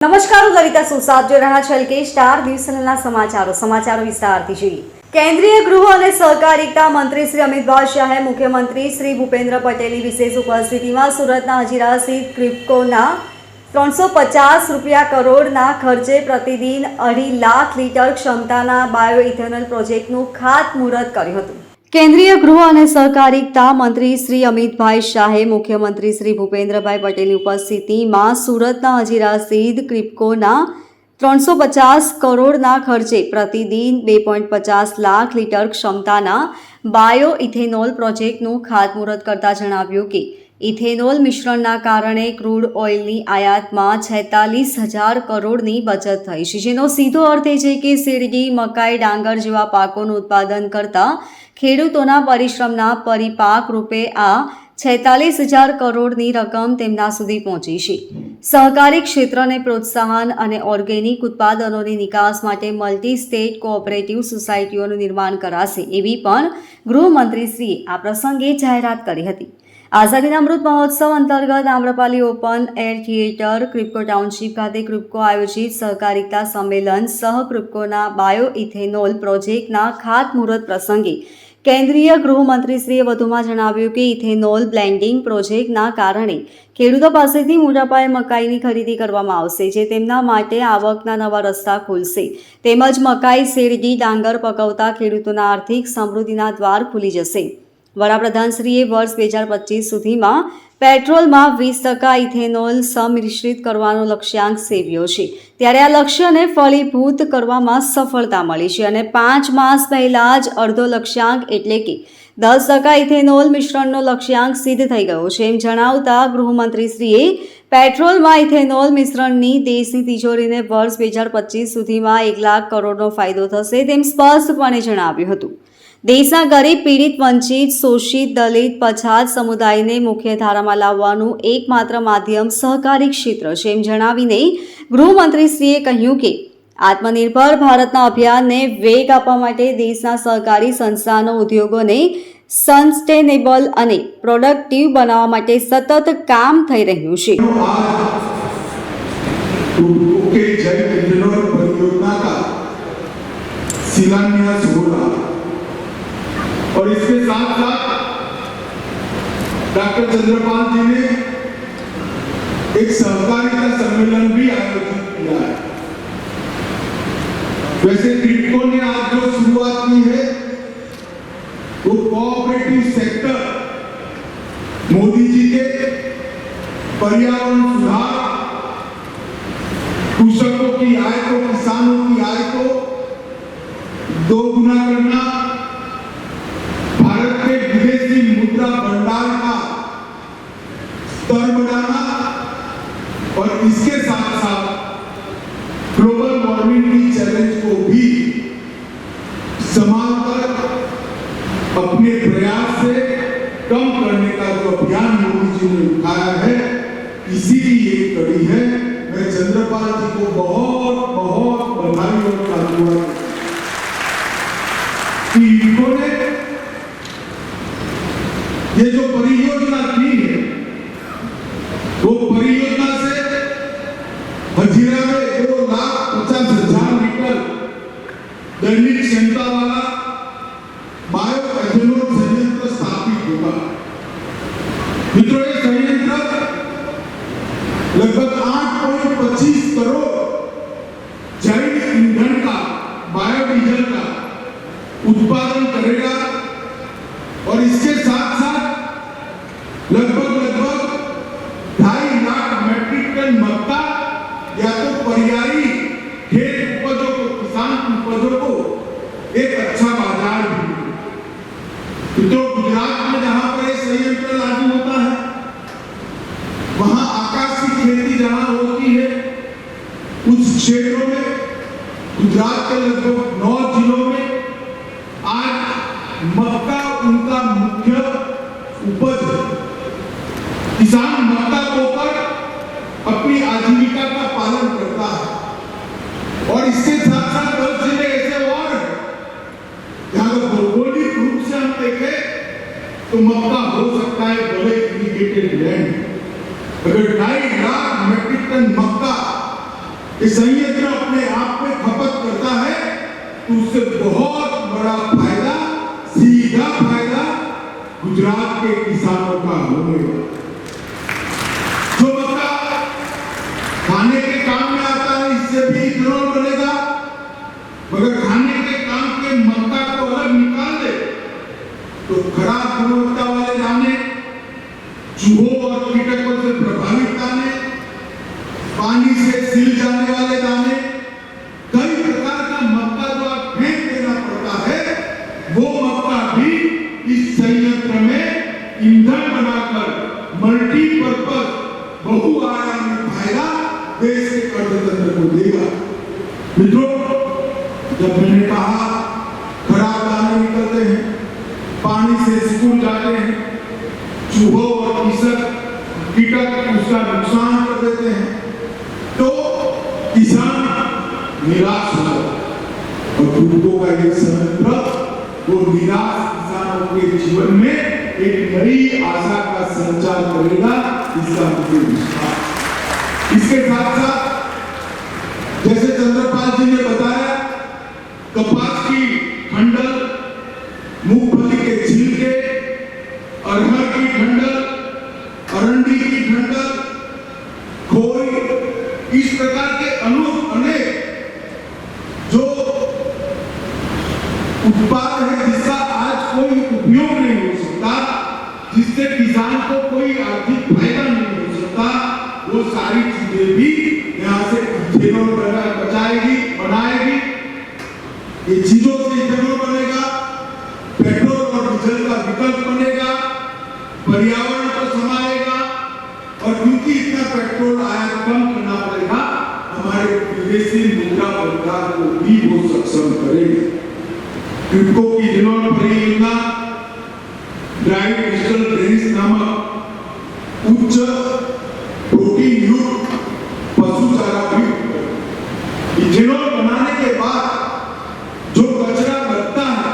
નમસ્કાર, હું લલિતા સુસાદ જોઈ રહ્યા છો એલકે સ્ટાર ન્યૂઝ ચેનલના સમાચારો વિસ્તારથી જોઈએ. કેન્દ્રીય ગૃહ અને સહકારિતા મંત્રી શ્રી અમિતભાઈ શાહે મુખ્યમંત્રી શ્રી ભૂપેન્દ્ર પટેલની વિશેષ ઉપસ્થિતિમાં સુરતના હજીરા સ્થિત ક્રિપ્કોના 350 કરોડના ખર્ચે પ્રતિદિન 2.5 લાખ લીટર ક્ષમતાના બાયોઇથેનોલ પ્રોજેક્ટનું ખાતમુહૂર્ત કર્યું હતું. કેન્દ્રીય ગૃહ અને સહકારિતા મંત્રી શ્રી અમિતભાઈ શાહે મુખ્યમંત્રી શ્રી ભૂપેન્દ્રભાઈ પટેલની ઉપસ્થિતિમાં સુરતના હજીરા સ્થિત ક્રિપ્કોના 350 કરોડના ખર્ચે પ્રતિદિન 2.50 લાખ લીટર ક્ષમતાના બાયો ઇથેનોલ પ્રોજેક્ટનું ખાતમુહૂર્ત કરતા જણાવ્યું કે ઇથેનોલ મિશ્રણના કારણે ક્રૂડ ઓઇલની આયાતમાં 46,000 કરોડની બચત થઈ છે, જેનો સીધો અર્થ એ છે કે શેરડી, મકાઈ, ડાંગર જેવા પાકોનું ઉત્પાદન કરતા ખેડૂતોના પરિશ્રમના પરિપાક રૂપે આ 46,000 કરોડની રકમ તેમના સુધી પહોંચી છે. સહકારી ક્ષેત્રને પ્રોત્સાહન અને ઓર્ગેનિક ઉત્પાદનોની નિકાસ માટે મલ્ટી સ્ટેટ કોઓપરેટિવ સોસાયટીઓનું નિર્માણ કરાશે, એવી પણ ગૃહમંત્રીશ્રીએ આ પ્રસંગે જાહેરાત કરી હતી. આઝાદીના અમૃત મહોત્સવ અંતર્ગત Amrapali open air theatre Kribhco township ખાતે ક્રિપ્કો આયોજિત સહકારિતા સંમેલન સહ ક્રિપ્કોના બાયો ઇથેનોલ પ્રોજેક્ટના ખાતમુહૂર્ત પ્રસંગે કેન્દ્રીય ગૃહમંત્રીશ્રીએ વધુમાં જણાવ્યું કે ઇથેનોલ બ્લેન્ડિંગ પ્રોજેક્ટના કારણે ખેડૂતો પાસેથી મોટા પાયે મકાઈની ખરીદી કરવામાં આવશે, જે તેમના માટે આવકના નવા રસ્તા ખોલશે. તેમજ મકાઈ, શેરડી, ડાંગર પકવતા ખેડૂતોના આર્થિક સમૃદ્ધિના દ્વાર ખુલી જશે. વડાપ્રધાનશ્રીએ વર્ષ 2025 સુધીમાં પેટ્રોલમાં 20% ઇથેનોલ સમિશ્રિત કરવાનો લક્ષ્યાંક સેવ્યો છે, ત્યારે આ લક્ષ્યને ફળીભૂત કરવામાં સફળતા મળી છે અને 5 માસ પહેલાં જ અડધો લક્ષ્યાંક એટલે કે 10% ઇથેનોલ મિશ્રણનો લક્ષ્યાંક સિદ્ધ થઈ ગયો છે. એમ જણાવતા ગૃહમંત્રીશ્રીએ પેટ્રોલમાં ઇથેનોલ મિશ્રણની દેશની તિજોરીને વર્ષ 2025 સુધીમાં 1 લાખ કરોડનો ફાયદો થશે તેમ સ્પષ્ટપણે જણાવ્યું હતું. દેશના ગરીબ, પીડિત, વંચિત, શોષિત, દલિત, પછાત સમુદાયને મુખ્ય ધારામાં લાવવાનું એકમાત્ર માધ્યમ સહકારી ક્ષેત્ર છે, એમ જણાવીને ગૃહમંત્રીશ્રીએ કહ્યું કે આત્મનિર્ભર ભારતના અભિયાનને વેગ આપવા માટે દેશના સહકારી સંસ્થાનો ઉદ્યોગોને સસ્ટેનેબલ અને પ્રોડક્ટિવ બનાવવા માટે સતત કામ થઈ રહ્યું છે. और इसके साथ साथ डॉक्टर चंद्रपाल जी ने एक सहकारिता सम्मेलन भी आयोजित किया है. वैसे क्रिप्को ने आज जो शुरुआत की है वो कोऑपरेटिव सेक्टर मोदी जी के पर्यावरण सुधार, कृषकों की आय को, किसानों की आय को दोगुना करना, भारत के विदेशी मुद्रा भंडार का स्तर बढ़ाना और इसके साथ साथ ग्लोबल वार्मिंग की चैलेंज को भी संभालकर अपने प्रयास से कम करने का जो अभियान मोदी जी ने उठाया है, इसी की एक कड़ी है. मैं चंद्रपाल जी को बहुत बहुत बधाई और साधुवाद कि इन्होंने ये जो परियोजना की है वो परियोजना से हजीरा में 2,50,000 लीटर दैनिक क्षमता वाला बायो इथेनॉल संयंत्र स्थापित होगा. मित्रों, ये संयंत्र लगभग 8.25 करोड़ जैव ईंधन का, बायोडीजल का उत्पादन करेगा और इसके साथ साथ लगभग 2.5 लाख मेट्रिक टन मक्का या तो पर्यायी खेत उपजों को, किसान उपजों को एक अच्छा बाजार भी. तो गुजरात में जहां पर ये संयंत्र लागू होता है, वहां आकाश की खेती जहां होती है, उस क्षेत्रों में गुजरात के लगभग 9 जिलों में आज मक्का उनका मुख्य उपज है. किसान मक्का बोकर अपनी आजीविका का पालन करता है और इसके साथ साथ 10 जिले ऐसे और हैं जहां भौगोलिक रूप से हम देखें तो मक्का हो सकता है बड़े इरिगेटेड लैंड. अगर 2.5 लाख मेट्रिक टन मक्का कि संयंत्र अपने आप में खपत करता है तो उससे बहुत बड़ा फायदा, सीधा फायदा गुजरात के किसानों का होगा। जो मक्का खाने के काम में आता है इससे भी इथेनॉल बनेगा, मगर खाने के काम के मक्का को अलग निकाल दे तो खराब गुणवत्ता वाले दाने, चूहों और कीटकों से प्रभावित दाने, पानी से सिल जाने वाले दाने, कई प्रकार का मक्का जो आप फेंक देना पड़ता है, वो मक्का भी इस संयंत्र में ईंधन बनाकर मल्टीपर्पज बहुआयामी फायदा देश के अर्थतंत्र को देगा। मित्रों, जब मैंने कहा खराब दाने निकलते हैं, पानी से स्कूल जाते हैं, चूहों और कीटक उसका नुकसान कर देते हैं, तो किसान निराश हो और दूधों का ये संयंत्र वो निराश किसानों के जीवन में एक नई आशा का संचार करेगा, इसका मुझे विश्वास। इसके साथ साथ जैसे चंद्रपाल जी ने बताया, कपास की खंडल, मूंगफली के छिलके, अरहर की खंडल, अरंडी की खंडल, खोई, इस प्रकार के अनेक जो उत्पाद है जिसका आज कोई उपयोग नहीं हो सकता, जिससे किसान को कोई आर्थिक फायदा नहीं हो सकता, वो सारी चीजें भी यहाँ से इथेनॉल बनाएगी। ये चीजों से इथेनॉल बनेगा, पेट्रोल और डीजल का विकल्प बनेगा, पर्यावरण को संभालेगा, और क्योंकि इतना पेट्रोल आयात कम करना पड़ेगा, हमारे विदेशी मुद्रा भंडार को भी वो सक्षम करेंगे। इनको की इथेनॉल परियोजना ड्राई डिजिटल ग्रेन्स नामक उच्च प्रोटीन युक्त पशु चारा भी इथेनॉल बनाने के बाद जो कचरा बचता है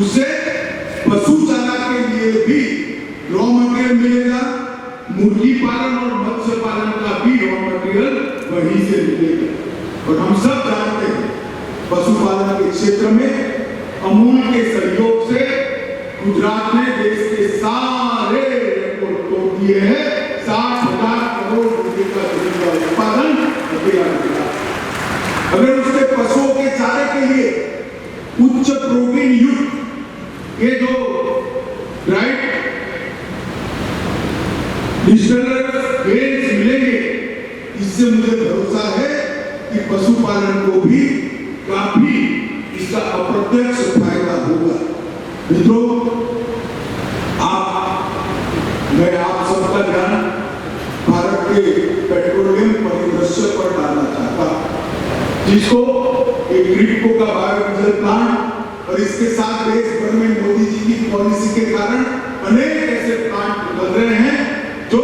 उसे पशु चारा के लिए भी रॉ मटेरियल मिलेगा। मुर्गी पालन और मत्स्य पालन का भी रॉ मटेरियल वहीं से मिलेगा। और हम सब जानते हैं पशुपालन के क्षेत्र में अमूल के सहयोग से गुजरात ने देश के सारे रिकॉर्ड तोड़ दिए हैं। 60,000 करोड़ रुपए का दूध का उत्पादन अकेला गुजरात। अगर उसके पशुओं के चारे के लिए उच्च प्रोटीन युक्त ये जो राइट डिजिटल ग्रेन्स मिलेंगे, इससे मुझे भरोसा है कि पशुपालन को भी काफी इसका अप्रत्यक्ष फायदा होगा। मित्रों, मैं आप सबका ध्यान भारत के पेट्रोलियम परिदृश्य पर डालना चाहता हूं, जिसको एक ग्रिडको का बायोडीजल प्लांट और इसके साथ देश भर में मोदी जी की पॉलिसी के कारण अनेक ऐसे प्लांट निकल रहे हैं जो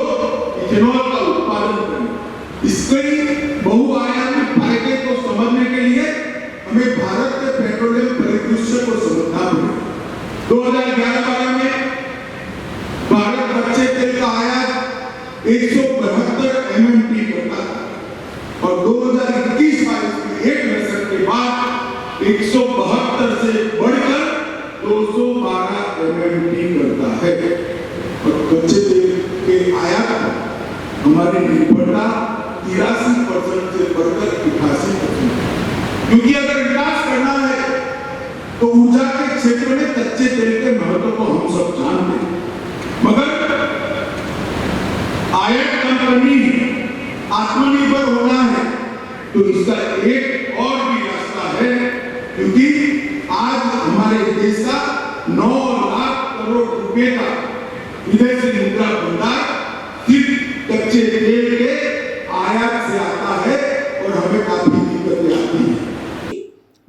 इथेनॉल का उत्पादन करें। इसके बहुआयामी फायदे को समझने के लिए हमें भारत के पेट्रोलियम परिदृश्य को समझना होगा। 2011-12 में भारत कच्चे तेल का आयात 172 MMT करता था और 2021-22 में एक दशक के बाद 172 से बढ़कर 212 MMT करता है। और कच्चे तेल के आयात पर हमारी निर्भरता 83% से बढ़कर 88%। क्योंकि अगर विकास करना है तो ऊर्जा के क्षेत्र में कच्चे तेल के महत्व को हम सब जानते हैं, मगर आयात कम करनी, आत्मनिर्भर होना है तो इसका एक और भी रास्ता है। क्योंकि आज हमारे देश का 9 लाख करोड़ रुपए का विदेशी मुद्रा भंडार सिर्फ कच्चे तेल के आयात से आता है और हमें काफी दिक्कतें आती हैं।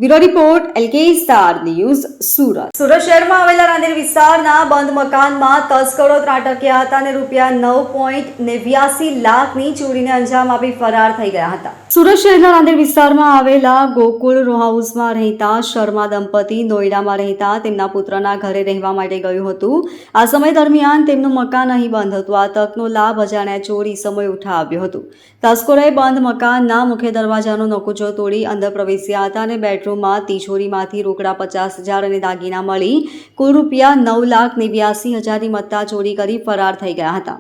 Bureau report LK star news Surat. Surat શહેરમાં આવેલા રાંદેર વિસ્તારના બંધ મકાનમાં તસ્કરો ત્રાટક્યા હતા અને રૂપિયા 9.89 લાખની ચોરીને અંજામ આપી ફરાર થઈ ગયા હતા. સુરત શહેરના રાંદેર વિસ્તારમાં આવેલા ગોકુળ રો હાઉસમાં રહેતા શર્મા દંપતી નોઈડામાં રહેતા તેમના પુત્રના ઘરે રહેવા માટે ગયું હતું. આ સમય દરમિયાન તેમનું મકાન અહીં બંધ હતું. આ તકનો લાભ અજાણ્યા ચોરી સમય ઉઠાવ્યો હતો. તસ્કરોએ બંધ મકાનના મુખ્ય દરવાજાનો નકુચો તોડી અંદર પ્રવેશ્યા હતા અને બેડરૂમમાં તિજોરીમાંથી રોકડા 50,000 અને દાગીના મળી કુલ રૂપિયા 9,89,000ની મત્તા ચોરી કરી ફરાર થઈ ગયા હતા.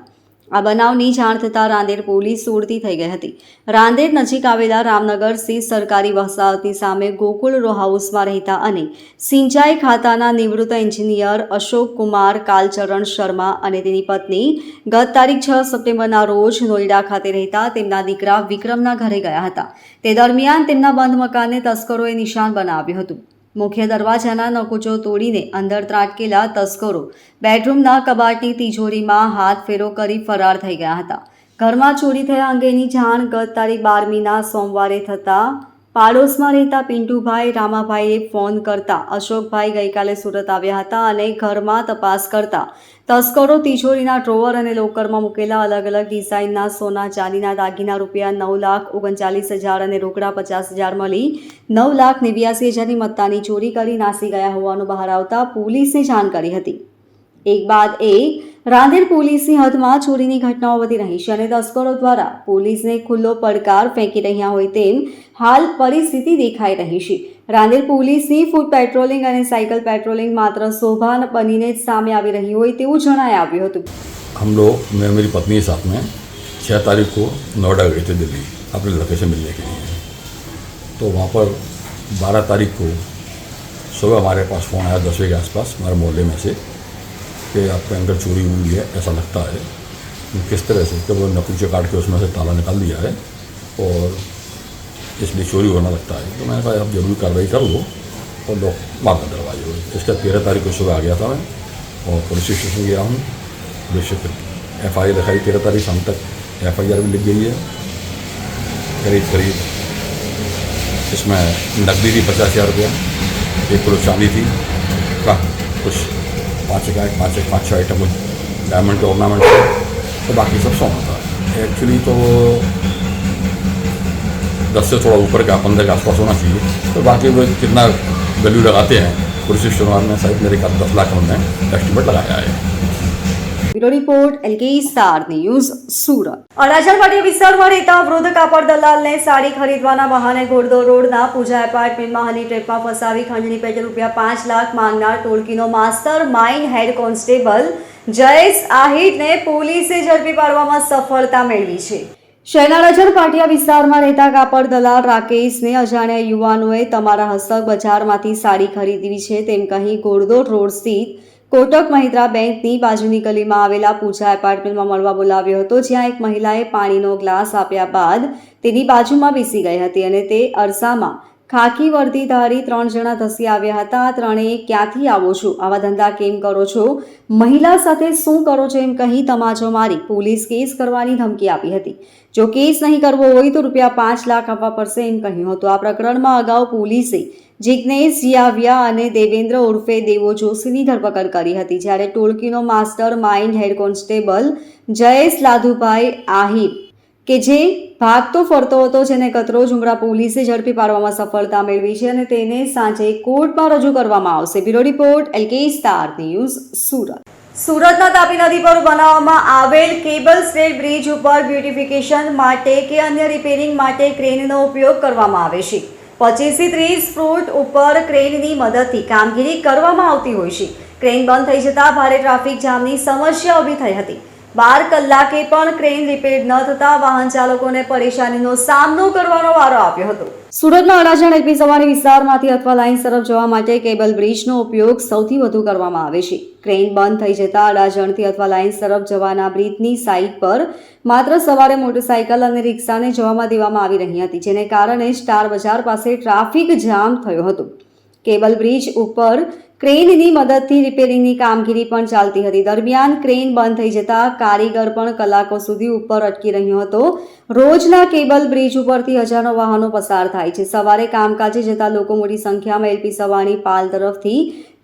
આ બનાવની જાણ થતાં રાંદેર પોલીસ દોડતી થઈ ગઈ હતી. રાંદેર નજીક આવેલા રામનગર સ્થિત સરકારી વસાહતની સામે ગોકુળ રો હાઉસમાં રહેતા અને સિંચાઈ ખાતાના નિવૃત્ત એન્જિનિયર અશોક કુમાર કાલચરણ શર્મા અને તેની પત્ની ગત તારીખ 6 સપ્ટેમ્બરના રોજ નોઈડા ખાતે રહેતા તેમના દીકરા વિક્રમના ઘરે ગયા હતા. તે દરમિયાન તેમના બંધ મકાનને તસ્કરોએ નિશાન બનાવ્યું હતું. મુખ્ય દરવાજાના નકુચો તોડીને અંદર ત્રાટકેલા તસ્કરો બેડરૂમના કબાટની તિજોરીમાં હાથ ફેરો કરી ફરાર થઈ ગયા હતા. ઘરમાં ચોરી થયા અંગેની જાણ ગત તારીખ 12મીના સોમવારે થતાં પાડોશમાં રહેતા પિન્ટુભાઈ રામાભાઈએ ફોન કરતા અશોકભાઈ ગઈકાલે સુરત આવ્યા હતા અને ઘરમાં તપાસ કરતા તસ્કરો તિજોરીના ડ્રોવર અને લોકરમાં મૂકેલા અલગ અલગ ડિઝાઇનના સોના ચાંદીના દાગીના રૂપિયા 9,39,000 અને રોકડા 50,000 મળી 9,89,000ની મત્તાની ચોરી કરી નાસી ગયા હોવાનું બહાર આવતા પોલીસને જાણ કરી હતી. એક બાદ એક રાંદેર પોલીસની હદમાં ચોરીની ઘટનાઓ વધી રહી છે અને તસ્કરો દ્વારા પોલીસને ખુલ્લો પડકાર ફેંકી રહ્યા હોય તેમ હાલ પરિસ્થિતિ દેખાઈ રહી છે. રાંદેર પોલીસની ફૂટ પેટ્રોલિંગ અને સાયકલ પેટ્રોલિંગ માત્ર શોભા બનીને જ સામે આવી રહી હોય તેવું જણાઈ આવ્યું હતું. हम लोग मैं मेरी पत्नी के साथ में 6 तारीख को नोएडा गए थे दिल्ली अपने लड़के से मिलने के लिए. तो वहाँ पर 12 तारीख को सुबह हमारे पास फ़ोन आया 10 बजे के आसपास हमारे मोहल्ले में से कि आपके अंदर चोरी हुई है ऐसा लगता है. किस तरह से कि वो नकुचे काट के उसमें से ताला निकाल दिया है और इसलिए चोरी होना लगता है. तो मैंने कहा आप जरूरी कार्रवाई कर लो और लोग मार कर दरवाजे हुए. इसका 13 तारीख को सुबह आ गया था मैं और पुलिस स्टेशन गया हूँ. पुलिस FIR लिखाई 13 तारीख शाम तक FIR भी लिख गई है. करीब इसमें नकदी थी 50,000 रुपया, 1 किलो चांदी थी का कुछ 5-6 आइटम डायमंड के ऑर्नामेंट थे तो बाकी सब सोना था. एक्चुअली तो 10 से थोड़ा ऊपर का 15 के आसपास होना चाहिए. तो बाकी वो कितना वैल्यू लगाते हैं पुलिस स्टेशन वाले ने शायद मेरे ख्याल 10 लाख हमने एस्टिमेट लगाया है. Bureau report LK star news Surat. Adajan Patiya વિસ્તારમાં રહેતા વૃદ્ધ કાપડ દલાલને સાડી ખરીદવાના બહાને ઘોડદોડ રોડના પૂજા એપાર્ટમેન્ટમાં હની ટ્રેપમાં ફસાવી ખંડણી પેટે રૂપિયા 5 લાખ માંગનાર ટોળકીનો mastermind head constable Jayesh આહિરને પોલીસે ઝડપી પાડવામાં સફળતા મેળવી છે. શહેરના અડાજણ પાટિયા વિસ્તારમાં રહેતા કાપડ દલાલ રાકેશને અજાણ્યા યુવાનોએ તમારા હસ્તક બજારમાંથી સાડી ખરીદવી છે તેમ કહી ઘોડદોડ રોડ સ્થિત કોટક મહિન્દ્રા બેંકની બાજુની ગલીમાં આવેલા પૂજા એપાર્ટમેન્ટમાં મળવા બોલાવ્યો હતો, જ્યાં એક મહિલાએ પાણીનો ગ્લાસ આપ્યા બાદ તેની બાજુમાં બેસી ગઈ હતી અને તે અરસામાં ખાકી વર્દીધારી 3 જણા ધસી આવ્યા હતા. આ ત્રણેય ક્યાંથી આવો છો, આવા ધંધા કેમ કરો છો, મહિલા સાથે શું કરો છો એમ કહી તમાચો મારી પોલીસ કેસ કરવાની ધમકી આપી હતી. જો કેસ નહીં કરવો હોય તો રૂપિયા 5 લાખ આપવા પડશે એમ કહ્યું હતું. આ પ્રકરણમાં અગાઉ પોલીસે જિગ્નેશ જીયાવિયા અને દેવેન્દ્ર ઉર્ફે દેવો જોશીની ધરપકડ કરી હતી, જ્યારે ટોળકીનો mastermind head constable Jayesh Ladhubhai Ahir કે જે ભાગતો ફરતો હતો, જેને કતરોજ ઉમરા પોલીસે ઝડપી પાડવામાં સફળતા મેળવી છે અને તેને સાંજે કોર્ટમાં રજૂ કરવામાં આવશે. Bureau report LK star news Surat. સુરતના તાપી નદી પર બનાવવામાં આવેલ કેબલ સ્ટેડ બ્રિજ ઉપર બ્યુટિફિકેશન માટે કે અન્ય રિપેરિંગ માટે ક્રેનનો ઉપયોગ કરવામાં આવે છે. 25 થી 30 ફૂટ ઉપર ક્રેનની મદદથી કામગીરી કરવામાં આવતી હોય છે. ક્રેન બંધ થઈ જતાં ભારે ટ્રાફિક જામની સમસ્યા ઊભી થઈ હતી. 12 કલાકે પણ ક્રેન રિપેર ન થતાં વાહન ચાલકોને પરેશાનીનો સામનો કરવાનો વારો આવ્યો હતો. સુરતના અડાજણ LP સવારી વિસ્તારમાંથી અથવા લાઇન્સ તરફ જવા માટે કેબલ બ્રિજનો ઉપયોગ સૌથી વધુ કરવામાં આવે છે. ક્રેન બંધ થઈ જતાં અડાજણથી અથવા લાઇન્સ તરફ જવાના બ્રિજની સાઇડ પર માત્ર સવારે મોટરસાઇકલ અને રિક્ષાને જવામાં દેવામાં આવી રહી હતી, જેને કારણે સ્ટાર બજાર પાસે ટ્રાફિક જામ થયો હતો. કેબલ બ્રિજ ઉપર ક્રેનની મદદથી રિપેરિંગની કામગીરી પણ ચાલતી હતી. દરમિયાન ક્રેન બંધ થઈ જતા કારીગર પણ કલાકો સુધી ઉપર અટકી રહ્યો હતો. રોજના કેબલ બ્રિજ ઉપરથી હજારો વાહનો પસાર થાય છે. સવારે કામકાજે જતા લોકો મોટી સંખ્યામાં એલપી સવાણી પાલ તરફથી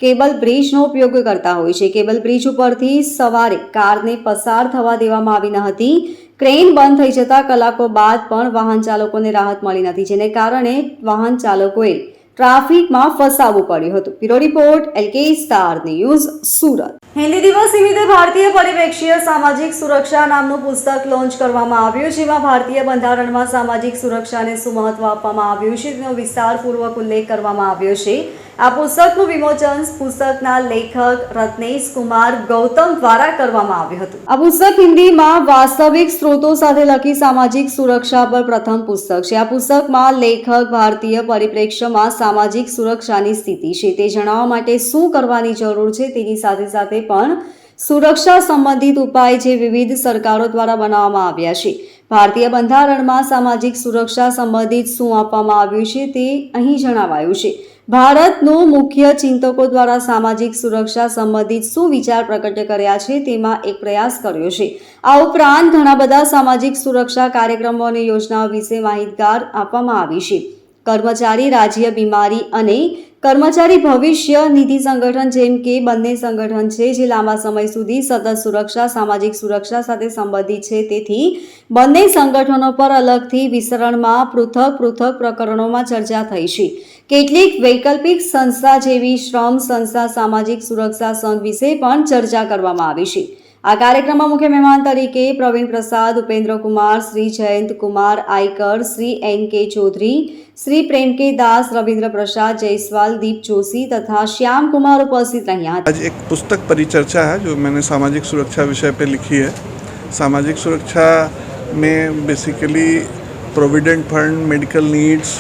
કેબલ બ્રિજનો ઉપયોગ કરતા હોય છે. કેબલ બ્રિજ ઉપરથી સવારે કારને પસાર થવા દેવામાં આવી ન હતી. ક્રેન બંધ થઈ જતા કલાકો બાદ પણ વાહન ચાલકોને રાહત મળી નથી, જેને કારણે વાહન ચાલકોએ ટ્રાફિકમાં ફસાવવું પડ્યું હતું. Bureau report LK star news, Surat. Hindi દિવસ નિમિત્તે ભારતીય પરિપ્રેક્ષ્ય સામાજિક સુરક્ષા નામનું પુસ્તક લોન્ચ કરવામાં આવ્યું, જેમાં ભારતીય બંધારણમાં સામાજિક સુરક્ષાને શું મહત્વ આપવામાં આવ્યું છે તેનો વિસ્તારપૂર્વક ઉલ્લેખ કરવામાં આવ્યો છે. આ પુસ્તકનું વિમોચન પુસ્તકના લેખક રત્નેશ કુમાર ગૌતમ દ્વારા કરવામાં આવ્યું હતું. આ પુસ્તક હિન્દીમાં વાસ્તવિક સ્ત્રોતો સાથે લખી સામાજિક સુરક્ષા પર પ્રથમ પુસ્તક છે. આ પુસ્તકમાં લેખક ભારતીય પરિપ્રેક્ષ્યમાં સામાજિક સુરક્ષાની સ્થિતિ છે તે જણાવવા માટે શું કરવાની જરૂર છે તેની સાથે સાથે પણ સુરક્ષા સંબંધિત ઉપાય જે વિવિધ સરકારો દ્વારા બનાવવામાં આવ્યા છે. ભારતીય બંધારણમાં સામાજિક સુરક્ષા સંબંધિત શું આપવામાં આવ્યું છે તે અહીં જણાવાયું છે. ભારતનું મુખ્ય ચિંતકો દ્વારા સામાજિક સુરક્ષા સંબંધિત શું વિચાર પ્રગટ કર્યા છે તેમાં એક પ્રયાસ કર્યો છે. આ ઉપરાંત ઘણા બધા સામાજિક સુરક્ષા કાર્યક્રમો અને યોજનાઓ વિશે માહિતગાર આપવામાં આવી છે. કર્મચારી રાજ્ય બીમારી અને કર્મચારી ભવિષ્ય નિધિ સંગઠન જેમ કે બંને સંગઠન છે જે લાંબા સમય સુધી સતત સુરક્ષા સામાજિક સુરક્ષા સાથે સંબંધિત છે. તેથી બંને સંગઠનો પર અલગથી વિસ્તરણમાં પૃથક પ્રકરણોમાં ચર્ચા થઈ છે. કેટલીક વૈકલ્પિક સંસ્થા જેવી શ્રમ સંસ્થા સામાજિક સુરક્ષા સંઘ વિશે પણ ચર્ચા કરવામાં આવી છે. આ કાર્યક્રમમાં મુખ્ય મહેમાન તરીકે પ્રવીણ પ્રસાદ, ઉપેન્દ્ર કુમાર, શ્રી જયંત કુમાર આયકર, શ્રી NK ચૌધરી, श्री प्रेम के दास, रविंद्र प्रसाद जयसवाल, दीप जोशी तथा श्याम कुमार उपस्थित રહ્યા હતા. आज एक पुस्तक परिचर्चा है जो मैंने सामाजिक सुरक्षा विषय पे लिखी है. सामाजिक सुरक्षा में basically provident fund, medical needs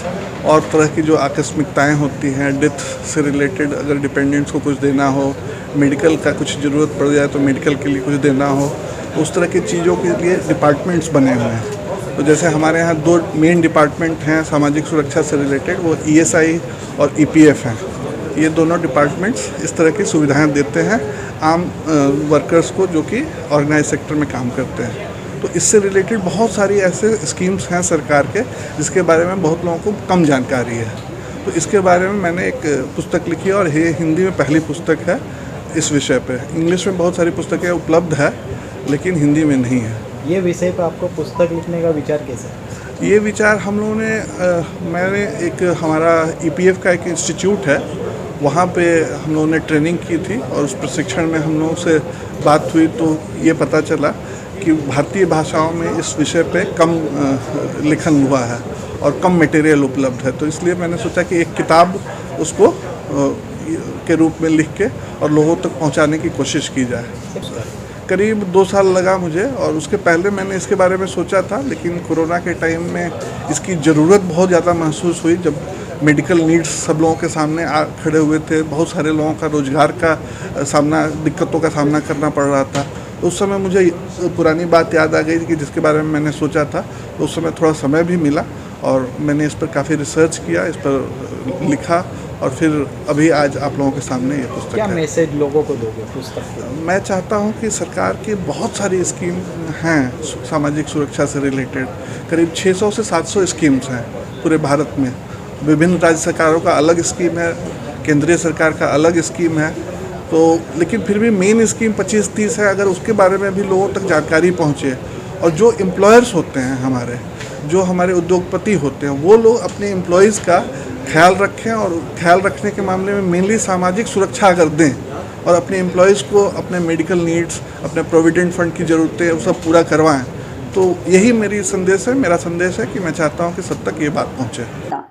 और तरह की जो आकस्मिकताएं होती हैं, डेथ से रिलेटेड अगर डिपेंडेंट्स को कुछ देना हो, मेडिकल का कुछ ज़रूरत पड़ जाए तो मेडिकल के लिए कुछ देना हो, उस तरह की चीज़ों के लिए डिपार्टमेंट्स बने हुए हैं. तो जैसे हमारे यहाँ 2 मेन डिपार्टमेंट हैं सामाजिक सुरक्षा से रिलेटेड, वो ESI और EPF हैं. ये दोनों डिपार्टमेंट्स इस तरह की सुविधाएं देते हैं आम वर्कर्स को जो कि ऑर्गेनाइज सेक्टर में काम करते हैं. तो इससे रिलेटेड बहुत सारी ऐसे स्कीम्स हैं सरकार के जिसके बारे में बहुत लोगों को कम जानकारी है. तो इसके बारे में मैंने एक पुस्तक लिखी है और ये हिंदी में पहली पुस्तक है इस विषय पे. इंग्लिश में बहुत सारी पुस्तकें उपलब्ध है लेकिन हिंदी में नहीं है. ये विषय पर आपको पुस्तक लिखने का विचार कैसे? ये विचार हम लोगों ने मैंने एक हमारा EPF का एक इंस्टीट्यूट है, वहाँ पे हम लोगों ने ट्रेनिंग की थी और उस प्रशिक्षण में हम लोगों से बात हुई तो ये पता चला कि भारतीय भाषाओं में इस विषय पे कम लेखन हुआ है और कम मटेरियल उपलब्ध है. तो इसलिए मैंने सोचा कि एक किताब उसको के रूप में लिख के और लोगों तक पहुँचाने की कोशिश की जाए. करीब 2 साल लगा मुझे और उसके पहले मैंने इसके बारे में सोचा था, लेकिन कोरोना के टाइम में इसकी ज़रूरत बहुत ज़्यादा महसूस हुई जब मेडिकल नीड्स सब लोगों के सामने खड़े हुए थे. बहुत सारे लोगों का रोज़गार का दिक्कतों का सामना करना पड़ रहा था. तो उस समय मुझे पुरानी बात याद आ गई कि जिसके बारे में मैंने सोचा था. तो उस समय थोड़ा समय भी मिला और मैंने इस पर काफ़ी रिसर्च किया, इस पर लिखा और फिर अभी आज आप लोगों के सामने ये पुस्तक क्या है. मैसेज लोगों को दोगे पुस्तक के? मैं चाहता हूँ कि सरकार की बहुत सारी स्कीम हैं सामाजिक सुरक्षा से रिलेटेड. करीब 600 से 700 स्कीम्स हैं पूरे भारत में. विभिन्न राज्य सरकारों का अलग स्कीम है, केंद्रीय सरकार का अलग स्कीम है. तो लेकिन फिर भी मेन स्कीम 25-30 है. अगर उसके बारे में भी लोगों तक जानकारी पहुँचे और जो एम्प्लॉयर्स होते हैं जो हमारे उद्योगपति होते हैं वो लोग अपने एम्प्लॉयज़ का ख्याल रखें और ख्याल रखने के मामले में मेनली सामाजिक सुरक्षा अगर दें और अपने एम्प्लॉयज़ को अपने मेडिकल नीड्स, अपने प्रोविडेंट फंड की ज़रूरतें वो सब पूरा करवाएं. तो यही मेरा संदेश है कि मैं चाहता हूं कि सब तक ये बात पहुंचे.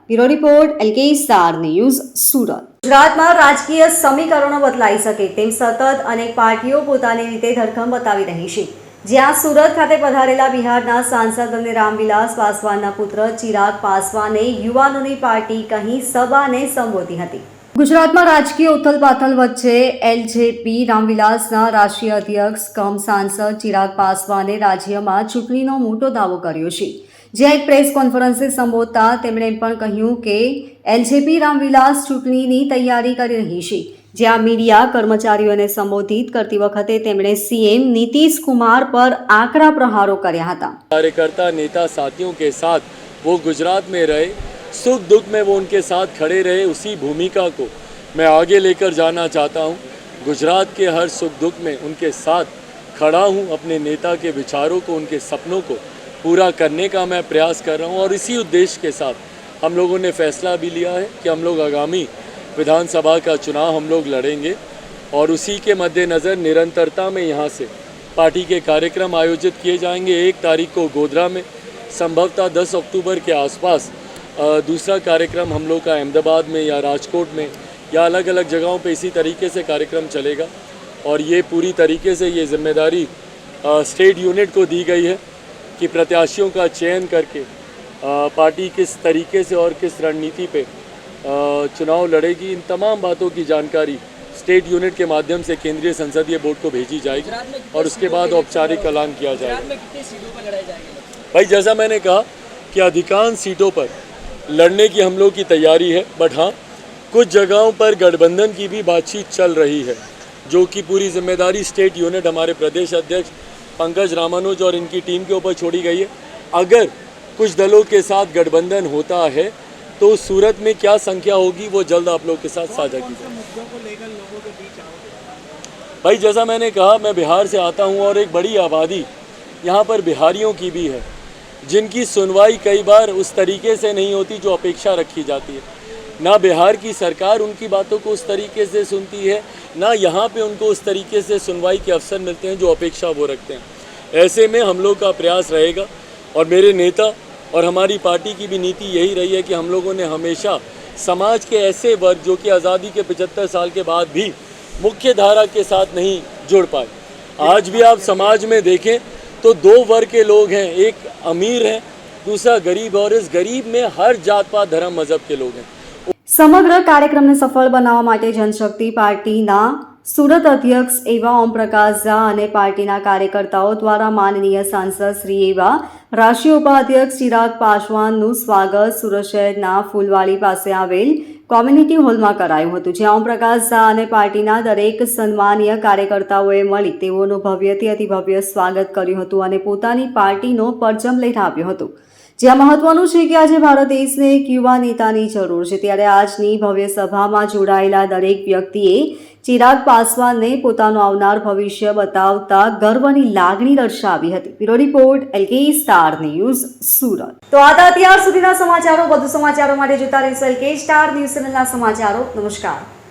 Bureau report LK star news, Surat. ગુજરાતમાં રાજકીય સમીકરણો બદલાઈ શકે તેમ સતત અનેક પાર્ટીઓ પોતાની રીતે ધરખમ બતાવી રહી છે. જ્યાં સુરત ખાતે પધારેલા બિહારના સાંસદ અને રામવિલાસ પાસવાનના પુત્ર ચિરાગ પાસવાને યુવાનોની પાર્ટી કહી સભાને સંબોધી હતી. ગુજરાતમાં રાજકીય ઉથલપાથલ વચ્ચે LJP રામવિલાસના રાષ્ટ્રીય અધ્યક્ષ કમ સાંસદ ચિરાગ પાસવાને રાજ્યમાં ચૂંટણીનો મોટો દાવો કર્યો છે. જ્યાં એક પ્રેસ કોન્ફરન્સને સંબોધતા તેમણે પણ કહ્યું કે LJP રામવિલાસ ચૂંટણીની તૈયારી કરી રહી છે. જ્યાં મીડિયા કર્મચારીઓને સંબોધિત કરતી વખતે તેમણે સીએમ નીતિશ कुमार पर આકરા પ્રહારો કર્યા હતા। कार्यकर्ता नेता साथियों के साथ वो गुजरात में रहे, सुख दुख में वो उनके साथ खड़े रहे, उसी भूमिका को मैं आगे लेकर जाना चाहता हूँ। गुजरात के हर सुख दुख में उनके साथ खड़ा हूँ, अपने नेता के विचारों को, उनके सपनों को पूरा करने का मैं प्रयास कर रहा हूँ। और इसी उद्देश्य के साथ हम लोगों ने फैसला भी लिया है कि हम लोग आगामी विधानसभा का चुनाव हम लोग लड़ेंगे और उसी के मद्देनज़र निरंतरता में यहाँ से पार्टी के कार्यक्रम आयोजित किए जाएंगे। 1 तारीख को गोधरा में, संभवतः 10 अक्टूबर के आसपास दूसरा कार्यक्रम हम लोग का अहमदाबाद में या राजकोट में या अलग अलग जगहों पे इसी तरीके से कार्यक्रम चलेगा। और ये पूरी तरीके से ये जिम्मेदारी स्टेट यूनिट को दी गई है कि प्रत्याशियों का चयन करके पार्टी किस तरीके से और किस रणनीति पे चुनाव लड़ेगी, इन तमाम बातों की जानकारी स्टेट यूनिट के माध्यम से केंद्रीय संसदीय बोर्ड को भेजी जाएगी और उसके बाद औपचारिक ऐलान किया जाएगा। भाई जैसा मैंने कहा कि अधिकांश सीटों पर लड़ने की हम लोग की तैयारी है, बट हाँ कुछ जगहों पर गठबंधन की भी बातचीत चल रही है, जो कि पूरी जिम्मेदारी स्टेट यूनिट हमारे प्रदेश अध्यक्ष पंकज रामानुज और इनकी टीम के ऊपर छोड़ी गई है। अगर कुछ दलों के साथ गठबंधन होता है तो सूरत में क्या संख्या होगी वो जल्द आप लोग के साथ साझा की जाएगी। भाई जैसा मैंने कहा, मैं बिहार से आता हूँ और एक बड़ी आबादी यहाँ पर बिहारियों की भी है, जिनकी सुनवाई कई बार उस तरीके से नहीं होती जो अपेक्षा रखी जाती है। ना बिहार की सरकार उनकी बातों को उस तरीके से सुनती है, ना यहाँ पे उनको उस तरीके से सुनवाई के अवसर मिलते हैं जो अपेक्षा वो रखते हैं। ऐसे में हम लोग का प्रयास रहेगा और मेरे नेता और हमारी पार्टी की भी नीति यही रही है कि हम लोगों ने हमेशा समाज के ऐसे वर्ग जो कि आज़ादी के 75 साल के बाद भी मुख्य धारा के साथ नहीं जुड़ पाए, आज भी आप समाज में देखें तो 2 वर्ग के लोग हैं, एक अमीर है, दूसरा गरीब, और इस गरीब में हर जात पात धर्म मजहब के लोग हैं। સમગ્ર કાર્યક્રમને સફળ બનાવવા માટે જનશક્તિ પાર્ટીના સુરત અધ્યક્ષ એવા ઓમપ્રકાશ ઝા અને પાર્ટીના કાર્યકર્તાઓ દ્વારા માનનીય સાંસદ શ્રી એવા રાષ્ટ્રીય ઉપાધ્યક્ષ ચિરાગ પાસવાનનું સ્વાગત સુરત શહેરના ફૂલવાડી પાસે આવેલ કોમ્યુનિટી હોલમાં કરાયું હતું, જ્યાં ઓમપ્રકાશ ઝા અને પાર્ટીના દરેક સન્માનીય કાર્યકર્તાઓએ મળી તેઓનું ભવ્યથી અતિ ભવ્ય સ્વાગત કર્યું હતું અને પોતાની પાર્ટીનો પરચમ લહેરાવ્યો હતો। જ્યાં મહત્વનું છે કે આજે ભારત દેશને એક યુવા નેતાની જરૂર છે, ત્યારે આજની ભવ્ય સભામાં જોડાયેલા દરેક વ્યક્તિએ ચિરાગ પાસવાનને પોતાનું આવનાર ભવિષ્ય બતાવતા ગર્વની લાગણી દર્શાવી હતી। Bureau report LK star news Surat. તો આ હતા અત્યાર સુધીના સમાચારો। વધુ સમાચારો માટે જોતા રહેશો LK સ્ટાર ન્યૂઝ ચેનલના સમાચારો। નમસ્કાર।